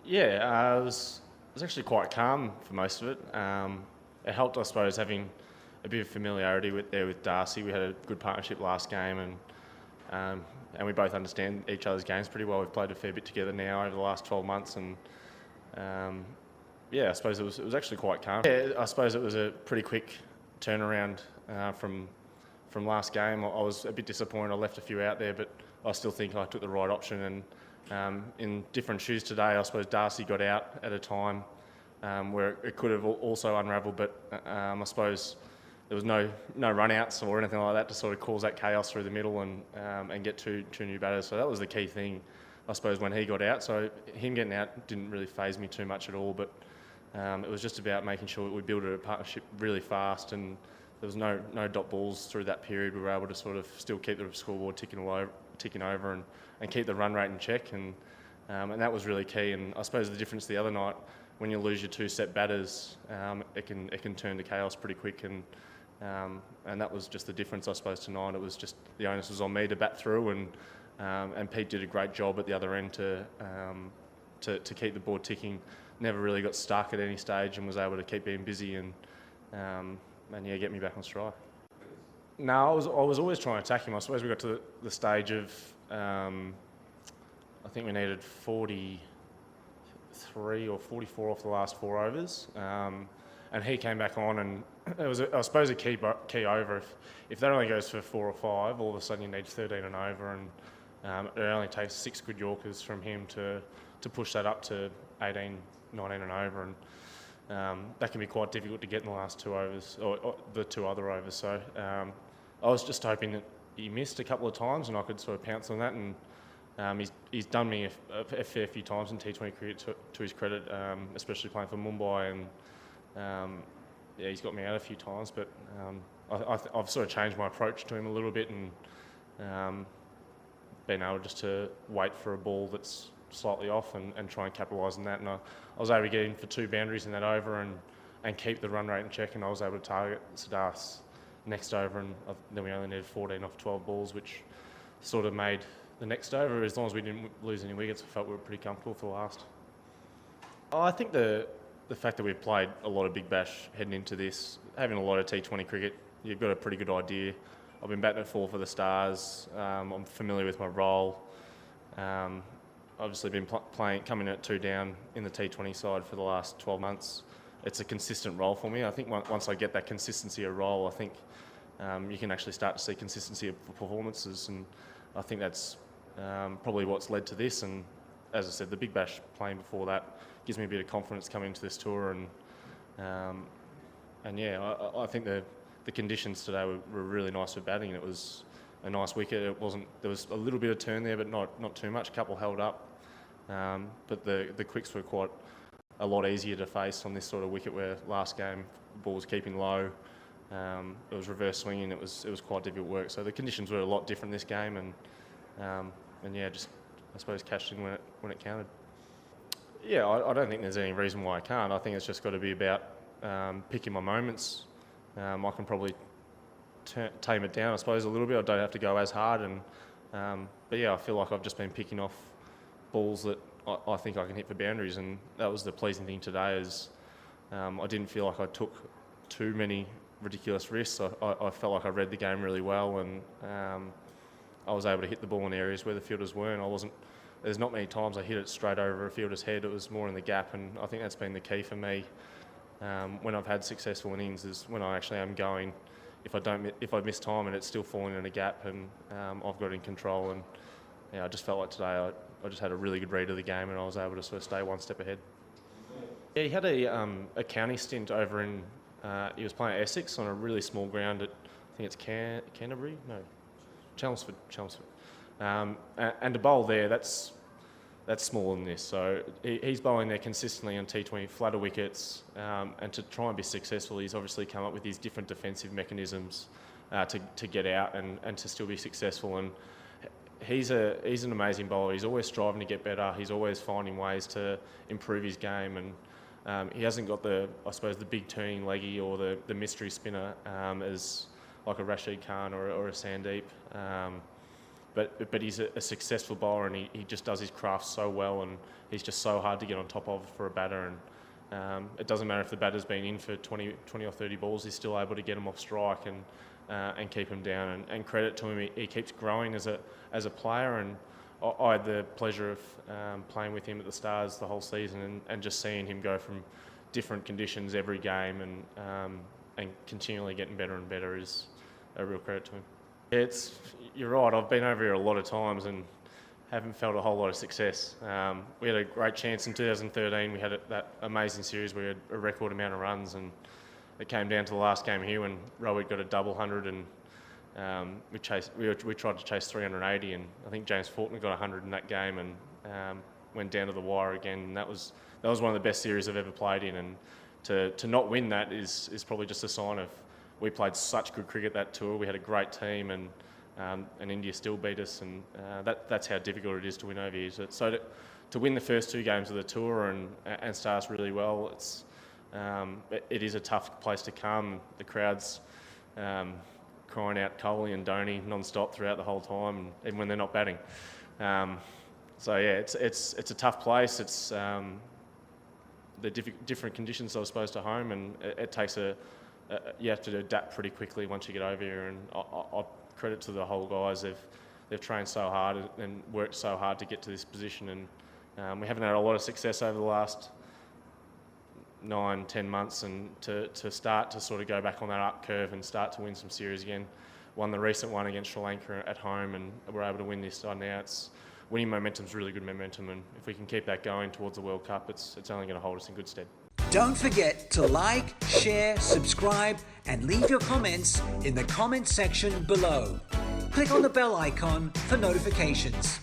It was actually quite calm for most of it. It helped, I suppose, having a bit of familiarity with Darcy. We had a good partnership last game, and we both understand each other's games pretty well. We've played a fair bit together now over the last 12 months, and I suppose it was actually quite calm. Yeah, I suppose it was a pretty quick turnaround from last game. I was a bit disappointed. I left a few out there, but I still think I took the right option. And in different shoes today, I suppose Darcy got out at a time where it could have also unravelled, but I suppose there was no run-outs or anything like that to sort of cause that chaos through the middle and get two new batters. So that was the key thing, I suppose, when he got out. So him getting out didn't really faze me too much at all, but it was just about making sure that we built a partnership really fast, and there was no dot balls through that period. We were able to sort of still keep the scoreboard ticking over and keep the run rate in check, and that was really key. And I suppose the difference the other night, when you lose your two set batters, it can turn to chaos pretty quick, and that was just the difference, I suppose, tonight. It was just the onus was on me to bat through, and Pete did a great job at the other end to keep the board ticking. Never really got stuck at any stage and was able to keep being busy and get me back on stride. No, I was always trying to attack him. I suppose we got to the stage of I think we needed 43 or 44 off the last 4 overs, and he came back on, and it was I suppose a key over. If that only goes for 4 or 5, all of a sudden you need 13 and over, and it only takes 6 good Yorkers from him to push that up to 18, 19 and over, and that can be quite difficult to get in the last 2 overs or the 2 other overs. So I was just hoping that he missed a couple of times and I could sort of pounce on that, and he's done me a fair few times in T20 cricket to his credit, especially playing for Mumbai, and he's got me out a few times, but I've sort of changed my approach to him a little bit, and been able just to wait for a ball that's slightly off and try and capitalise on that. And I was able to get in for 2 boundaries in that over and keep the run rate in check, and I was able to target Siddharth's next over, and then we only needed 14 off 12 balls, which sort of made the next over, as long as we didn't lose any wickets, I felt we were pretty comfortable for the last. I think the fact that we've played a lot of Big Bash heading into this, having a lot of T20 cricket, you've got a pretty good idea. I've been batting at 4 for the Stars. I'm familiar with my role. Obviously been coming at 2 down in the T20 side for the last 12 months. It's a consistent role for me. I think once I get that consistency of role, I think you can actually start to see consistency of performances, and I think that's probably what's led to this. And as I said, the Big Bash playing before that gives me a bit of confidence coming into this tour, and I think the conditions today were really nice for batting. It was a nice wicket. There was a little bit of turn there, but not too much. A couple held up, but the quicks were quite a lot easier to face on this sort of wicket, where last game the ball was keeping low. It was reverse swinging. It was quite difficult work. So the conditions were a lot different this game, and just I suppose cashed in when it counted. Yeah, I don't think there's any reason why I can't. I think it's just got to be about picking my moments. I can probably tame it down, I suppose, a little bit. I don't have to go as hard, but I feel like I've just been picking off balls that I think I can hit for boundaries, and that was the pleasing thing today. Is I didn't feel like I took too many ridiculous risks. I felt like I read the game really well, and I was able to hit the ball in areas where the fielders weren't. There's not many times I hit it straight over a fielder's head. It was more in the gap, and I think that's been the key for me when I've had successful innings, is when I actually am going. If I miss time and it's still falling in a gap, and I've got it in control, and I just felt like today I just had a really good read of the game, and I was able to sort of stay one step ahead. Yeah, he had a county stint over in. He was playing at Essex on a really small ground at, I think it's Canterbury? No, Chelmsford. And to bowl there, that's smaller than this. So he's bowling there consistently on T20, flatter wickets, and to try and be successful, he's obviously come up with these different defensive mechanisms to get out and to still be successful. And he's an amazing bowler. He's always striving to get better. He's always finding ways to improve his game, and he hasn't got the big turning leggy or the mystery spinner as like a Rashid Khan or a Sandeep. but he's a successful bowler, and he just does his craft so well, and he's just so hard to get on top of for a batter. And it doesn't matter if the batter's been in for 20 or 30 balls, he's still able to get him off strike and keep him down. And credit to him, he keeps growing as a player. And I had the pleasure of playing with him at the Stars the whole season, and just seeing him go from different conditions every game and continually getting better and better is a real credit to him. You're right, I've been over here a lot of times and haven't felt a whole lot of success. We had a great chance in 2013. We had that amazing series where we had a record amount of runs, and it came down to the last game here when Rohit got a double 100, and we tried to chase 380, and I think James Faulkner got 100 in that game, and went down to the wire again. And that was one of the best series I've ever played in, and to not win that is probably just a sign of we played such good cricket that tour. We had a great team, and India still beat us, and that's how difficult it is to win over here. So to win the first 2 games of the tour and start us really well, it is a tough place to come. The crowd's crying out Kohli and Dhoni non-stop throughout the whole time, even when they're not batting. So yeah, it's a tough place. It's the different conditions, I suppose, to home, and it takes you have to adapt pretty quickly once you get over here. And I credit to the whole guys. They've trained so hard and worked so hard to get to this position, and we haven't had a lot of success over the last 9-10 months, and to start to sort of go back on that up curve and start to win some series again. Won the recent one against Sri Lanka at home, and we're able to win this side now. Winning momentum's really good momentum, and if we can keep that going towards the World Cup, it's only going to hold us in good stead. Don't forget to like, share, subscribe, and leave your comments in the comments section below. Click on the bell icon for notifications.